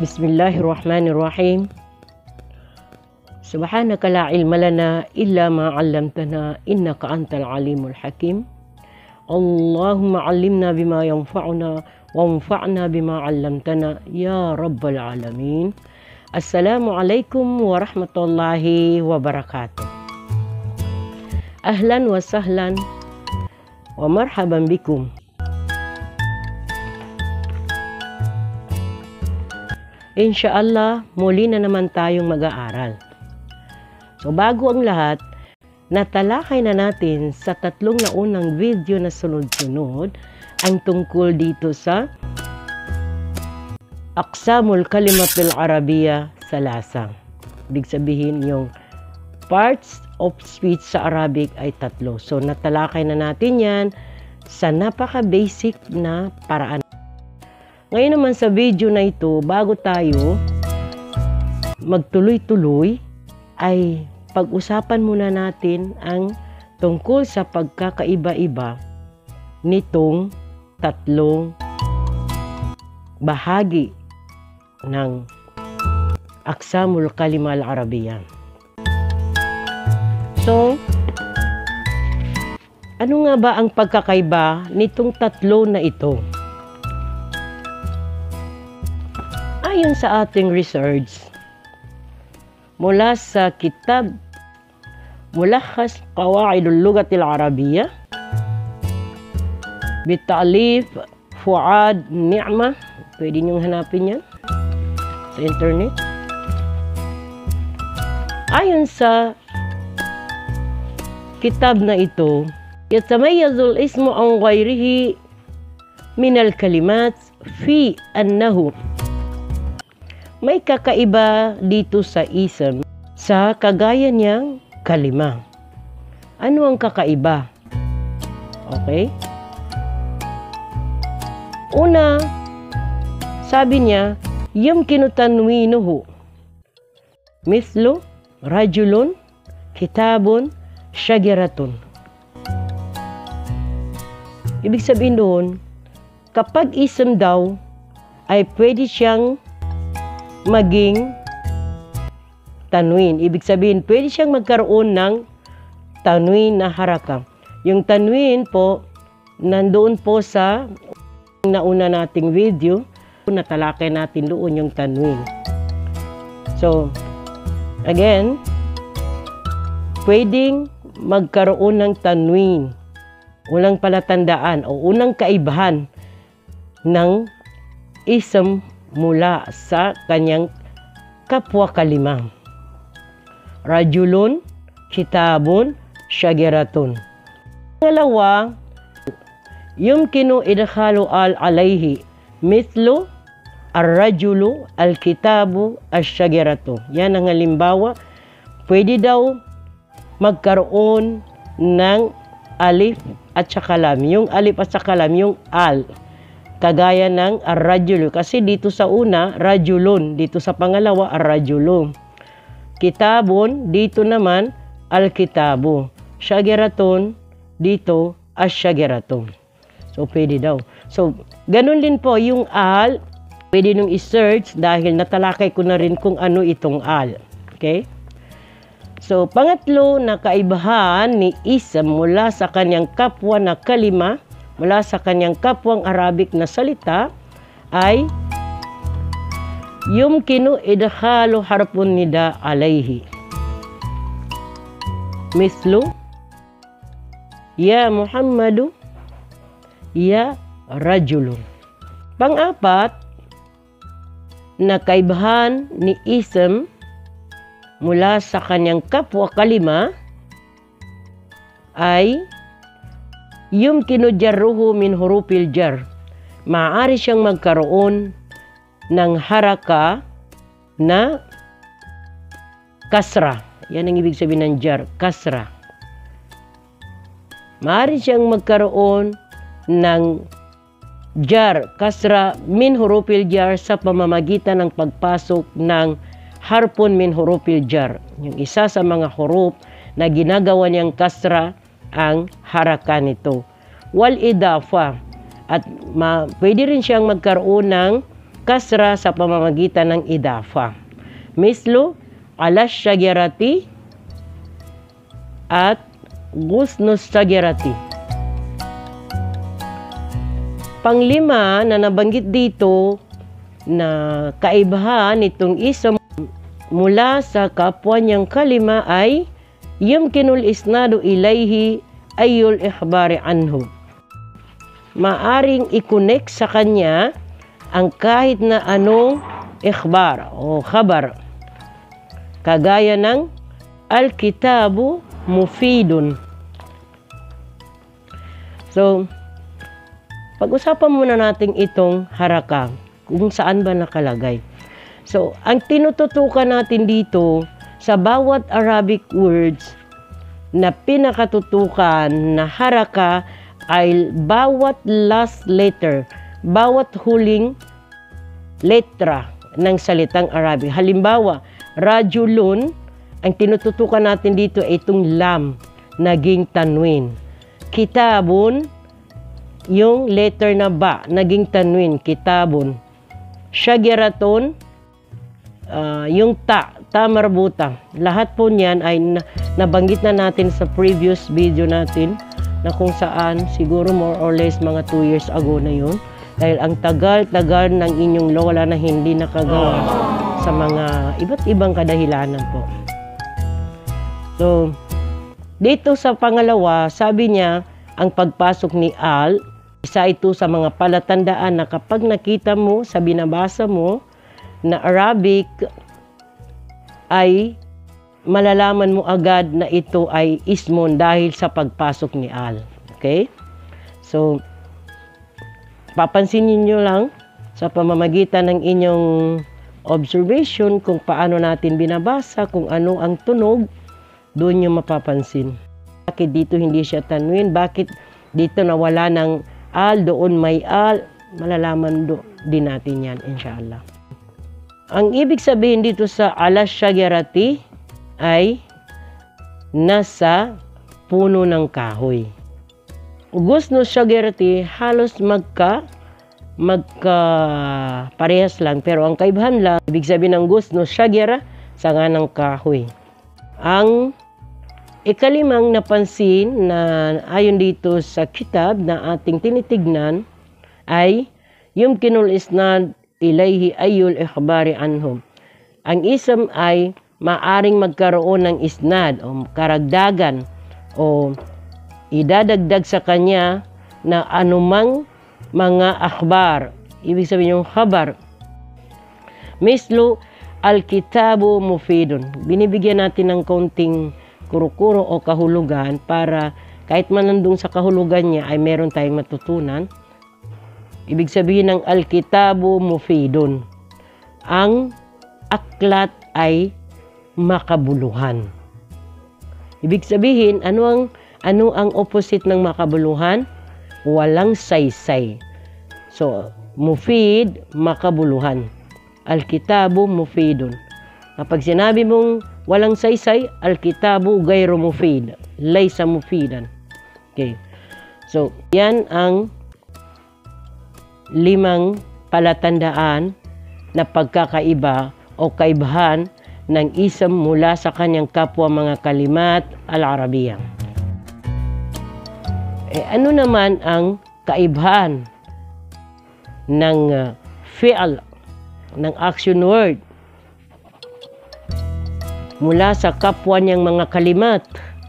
Bismillahirrahmanirrahim. Subhanaka la ilma lana illa ma 'allamtana innaka antal alimul hakim. Allahumma 'allimna bima yanfa'una wanfa'na bima 'allamtana ya rabbal alamin. Assalamualaikum warahmatullahi wabarakatuh. Ahlan wa sahlan wa marhaban bikum. Insyaallah, muli na naman tayong mag-aaral. So bago ang lahat, natalakay na natin sa tatlong naunang video na sunod-sunod ang tungkol dito sa Aqsamul Kalimatul Arabiya Salasa. Ibig sabihin yung parts of speech sa Arabic ay tatlo. So natalakay na natin yan sa napaka-basic na paraan. Ngayon naman sa video na ito, bago tayo magtuloy-tuloy, ay pag-usapan muna natin ang tungkol sa pagkakaiba-iba nitong tatlong bahagi ng Aqsamul Kalima al-Arabiya. So, ano nga ba ang pagkakaiba nitong tatlo na ito? Ayon sa ating research, mula sa kitab Mulakhas Qawaidul Lughatil Arabiya Bita'lif Fuad Ni'mah, pwede niyong hanapin yan sa internet. Ayon sa kitab na ito, yatamayyazul ismu an ghayrihi min al-kalimat fi annahu, may kakaiba dito sa ism sa kagaya niyang kalima. Ano ang kakaiba? Okay? Una, sabi niya, yumkinu tanwinuhu mithlu rajulun, kitabun, syajaratun. Ibig sabihin doon, kapag ism daw, ay pwede siyang maging tanwin. Ibig sabihin, pwede siyang magkaroon ng tanwin na haraka. Yung tanwin po, nandoon po sa nauna nating video, natalakay natin doon yung tanwin. So, again, pwedeng magkaroon ng tanwin. Unang palatandaan o unang kaibahan ng ism mula sa kanyang kapwa kalima. Rajulun, kitabun, syajaratun. Pangalawa, yumkinu idkhalu al-alayhi mithlu ar-rajulu, al-kitabu, asy-syajaratu. Yan ang halimbawa. Pwede daw magkaroon ng alif at saka lam. Yung alif at saka lam, yung al. Kagaya ng ar-rajulu. Kasi dito sa una, rajulun. Dito sa pangalawa, ar-rajulu. Kitabun, dito naman, al-kitabu. Syajaratun, dito, asy-syajaratu. So, pwede daw. So, ganun din po yung al. Pwede nung i-search dahil natalakay ko na rin kung ano itong al. Okay? So, pangatlo na kaibahan ni ism mula sa kanyang kapwa na kalima, mula sa kanyang kapwang Arabic na salita, ay yumkinu idkhalu harfun nida alayhi mislu ya Muhammadu, ya rajulun. Pang-apat na kaibahan ni ism mula sa kanyang kapwa kalima ay yumkinu jarruhu min hurufil jar. Maaari siyang magkaroon ng haraka na kasra. Yan ang ibig sabihin ng jar, kasra. Maaari siyang magkaroon ng jar, kasra, min hurufil jar sa pamamagitan ng pagpasok ng harpun min hurufil jar. Yung isa sa mga huruf na ginagawa niyang kasra ang haraka nito. Wal idafa, at pwede rin siyang magkaroon ng kasra sa pamamagitan ng idafa. Mislo, ala syagerati at gusnus syagerati. Panglima na nabanggit dito na kaibahan nitong isam mula sa kapwa niyang kalima ay yumkinul isnadu ilayhi ayul ikhbari anhu. Maaring i-connect sa kanya ang kahit na anong ikhbar o khabar. Kagaya ng al-kitabu mufidun. So, pag-usapan muna natin itong haraka, kung saan ba nakalagay. So, ang tinututukan natin dito sa bawat Arabic words na pinakatutukan na haraka ay bawat last letter, bawat huling letra ng salitang Arabic. Halimbawa, rajulun, ang tinututukan natin dito ay itong lam, naging tanwin. Kitabun, yung letter na ba, naging tanwin, kitabun. Syageratun, yung ta marbuta. Lahat po niyan ay nabanggit na natin sa previous video natin na kung saan siguro more or less mga 2 years ago na yun. Dahil ang tagal-tagal ng inyong lola na hindi nakagawa sa mga iba't ibang kadahilanan po. So, dito sa pangalawa, sabi niya, ang pagpasok ni al, isa ito sa mga palatandaan na kapag nakita mo sa binabasa mo na Arabic ay malalaman mo agad na ito ay ismon dahil sa pagpasok ni al. Okay? So, papansinin nyo lang sa pamamagitan ng inyong observation kung paano natin binabasa, kung ano ang tunog, doon nyo mapapansin. Bakit dito hindi siya tanwin? Bakit dito nawala ng al, doon may al, malalaman din natin yan, inshallah. Ang ibig sabihin dito sa ala syagerati ay nasa puno ng kahoy. Gusnus syagerati halos parehas lang, pero ang kaibahan lang, ibig sabihin ng gusnus syagera, sanga ng kahoy. Ang ikalimang napansin na ayon dito sa kitab na ating tinitignan ay yumkinul isnad ilayhi ayul ikhbari anhum. Ang isam ay maaring magkaroon ng isnad o karagdagan o idadagdag sa kanya na anumang mga akhbar. Ibig sabihin yung khabar. Mislo al-kitabu mufidun. Binibigyan natin ng kaunting kuro-kuro o kahulugan para kahit man nandun sa kahulugan niya ay meron tayong matutunan. Ibig sabihin ng al-kitabu mufidun. Ang aklat ay makabuluhan. Ibig sabihin, ano ang opposite ng makabuluhan? Walang saysay. So, mufid, makabuluhan. Al-kitabu mufidun. Kapag sinabi mong walang saysay, al-kitabu gayro mufid. Laysa mufidan. Okay. So, yan ang 5 palatandaan na pagkakaiba o kaibahan ng isam mula sa kanyang kapwa mga kalimat al-Arabiya. Ano naman ang kaibahan ng fi'al, ng action word mula sa kapwa niyang mga kalimat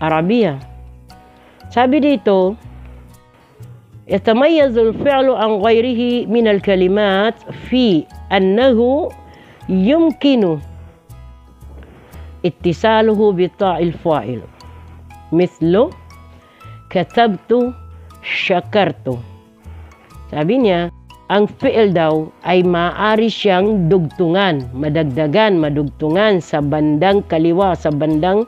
Arabiya? Sabi dito, yatamayyazu al-fi'lu an ghayrihi min al-kalimat fi annahu yumkinu ittisaluhu bi ta'il fa'il mithlu katabtu syakartu. Sabi niya, ang fi'il daw ay maaari siyang dugtungan, madagdagan, madugtungan sa bandang kaliwa, sa bandang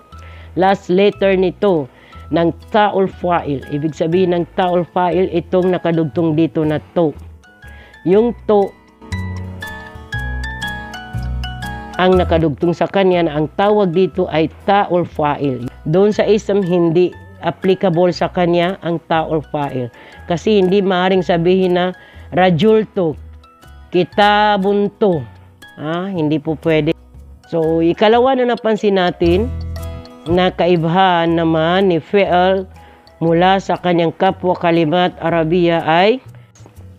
last letter nito ng ta'ul fa'il. Ibig sabihin ng ta'ul fa'il, itong nakadugtong dito na to. Yung to, ang nakadugtong sa kanya na ang tawag dito ay ta'ul fa'il. Doon sa isam hindi applicable sa kanya ang ta'ul fa'il. Kasi hindi maaaring sabihin na rajultu. kitabun to. Hindi po pwede. So, ikalawa na napansin natin na kaibahan naman ni fi'al mula sa kanyang kapwa kalimat Arabiya ay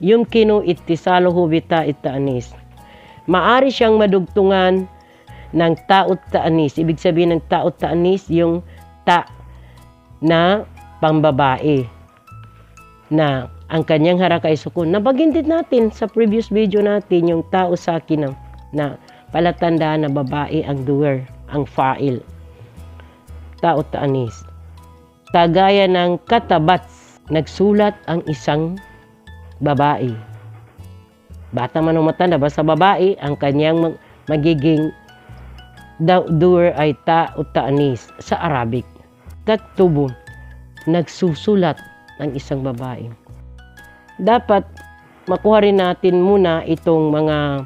yumkinu ittisaluhu bita'it ta'anis. Maari siyang madugtungan ng ta'ut ta'anis. Ibig sabihin ng ta'ut ta'anis, yung ta na pambabae na ang kanyang haraka ay sukun. Nabagin din natin sa previous video natin yung tao sa akin na palatandaan na babae ang doer, ang fa'il. Ta'ut ta'anis. Kagaya ng katabat, nagsulat ang isang babae. Bata man o matanda, basta babae, ang kanyang magiging doer ay ta'ut ta'anis sa Arabic. Taktubu, nagsusulat ng isang babae. Dapat makuha rin natin muna itong mga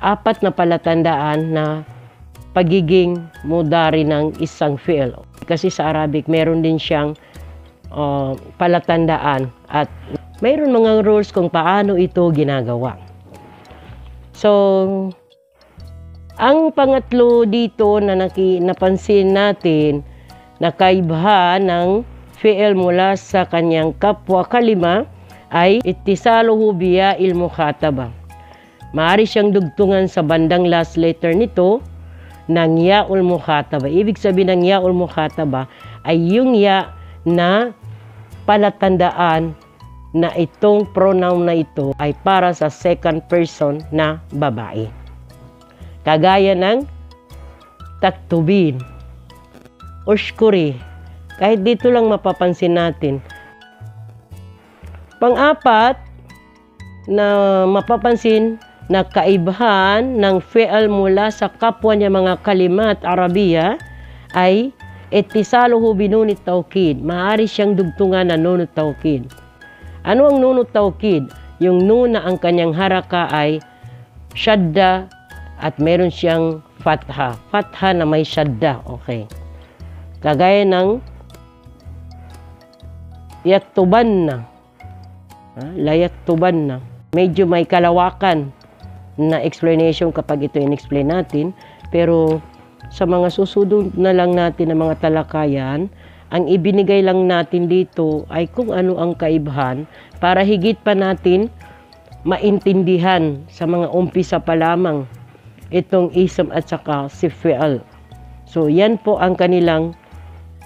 4 na palatandaan na pagiging mudari ng isang fi'il. Kasi sa Arabic, meron din siyang palatandaan at mayroon mga rules kung paano ito ginagawa. So, ang pangatlo dito na napansin natin na kaibahan ng fi'il mula sa kanyang kapwa kalima ay ittisaluhu biya'il mukhataba. Maaari siyang dugtungan sa bandang last letter nito ng ya'ul mukhataba. Ibig sabihin ng ya'ul mukhataba ay yung ya na palatandaan na itong pronoun na ito ay para sa second person na babae. Kagaya ng taktubin, ushkuri. Kahit dito lang mapapansin natin. Pang-4 na mapapansin na kaibahan ng fi'al mula sa kapwa niya mga kalimat Arabiya ay ittisaluhu binunit tawkid. Maaari siyang dugtungan na nunut tawkid. Ano ang nunut tawkid? Yung nun na ang kanyang haraka ay shadda at meron siyang fatha. Fatha na may shadda. Okay. Kagaya ng yaktubanna. Layaktubanna. Medyo may kalawakan na explanation kapag ito in-explain natin. Pero sa mga susunod na lang natin ng mga talakayan, ang ibinigay lang natin dito ay kung ano ang kaibahan para higit pa natin maintindihan sa mga umpisa pa lamang itong ism at saka si fi'al. So, yan po ang kanilang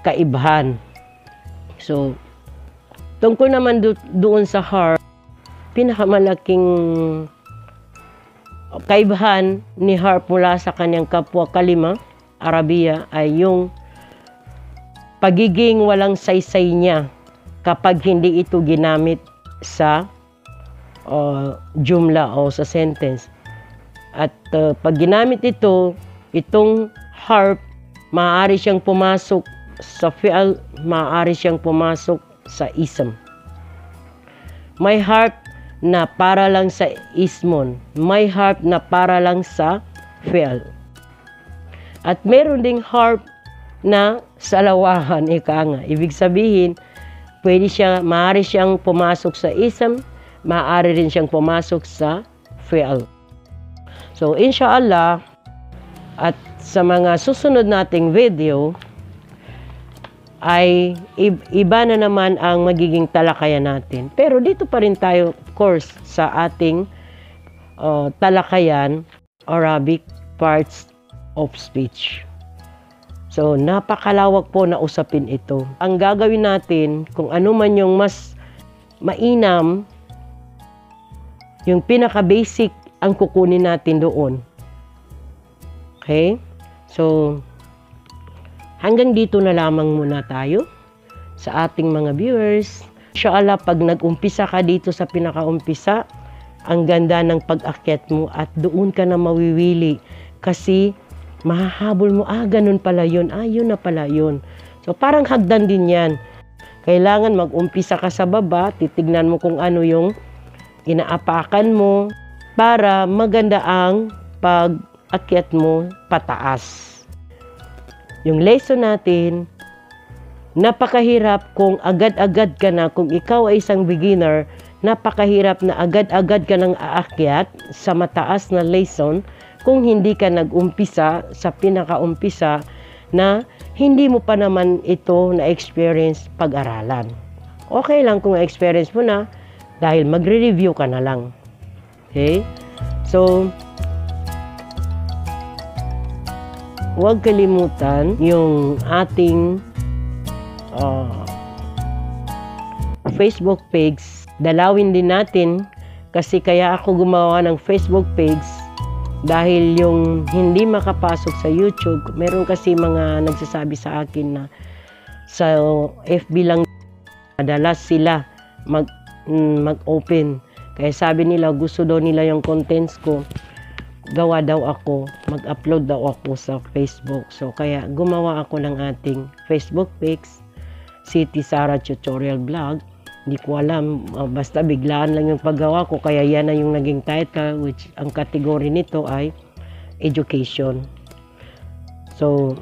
kaibahan. So, tungkol naman doon sa harf, pinakamalaking kaibahan ni harf mula sa kanyang kapwa kalima, Arabiya, ay yung pagiging walang saysay niya kapag hindi ito ginamit sa jumla o sa sentence. At pag ginamit ito, itong harf, maaari siyang pumasok sa fi'al, maaari siyang pumasok sa ism. May harf na para lang sa ismon, may harf na para lang sa fi'al. At meron ding harf na salawahan, ika nga. Ibig sabihin, maaari siyang pumasok sa ism, maaari rin siyang pumasok sa fi'al. So, inshallah, at sa mga susunod nating video, ay iba na naman ang magiging talakayan natin. Pero dito pa rin tayo, of course, sa ating talakayan, Arabic parts of speech. So, napakalawak po na usapin ito. Ang gagawin natin, kung ano man yung mas mainam, yung pinaka-basic ang kukunin natin doon. Okay? So, hanggang dito na lamang muna tayo sa ating mga viewers. Inshallah, pag nag-umpisa ka dito sa pinaka-umpisa, ang ganda ng pag-akyat mo at doon ka na mawiwili. Kasi, mahahabol mo, ganun pala yun, yun na pala yun. So, parang hagdan din yan. Kailangan mag-umpisa ka sa baba, titignan mo kung ano yung inaapakan mo para maganda ang pag-akyat mo pataas. Yung lesson natin, napakahirap kung agad-agad ka na, kung ikaw ay isang beginner, napakahirap na agad-agad ka nang aakyat sa mataas na lesson kung hindi ka nag-umpisa sa pinakaumpisa na hindi mo pa naman ito na-experience pag-aralan. Okay lang kung na-experience mo na dahil magre-review ka na lang. Okay? So, huwag kalimutan yung ating Facebook page. Dalawin din natin kasi kaya ako gumawa ng Facebook page dahil yung hindi makapasok sa YouTube, meron kasi mga nagsasabi sa akin na sa FB lang madalas sila mag-open. Kaya sabi nila gusto daw nila yung contents ko, gawa daw ako, mag-upload daw ako sa Facebook. So kaya gumawa ako ng ating Facebook page, City Sara Tutorial Vlog. Hindi ko alam, basta biglaan lang yung paggawa ko, kaya yan na yung naging title, which ang category nito ay education. So,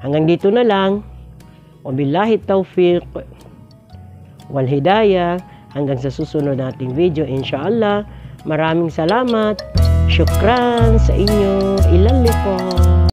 hanggang dito na lang. Wabillahi taufiq wal hidayah. Hanggang sa susunod nating video, inshallah. Maraming salamat. Syukran sa inyo. Ilan lipat.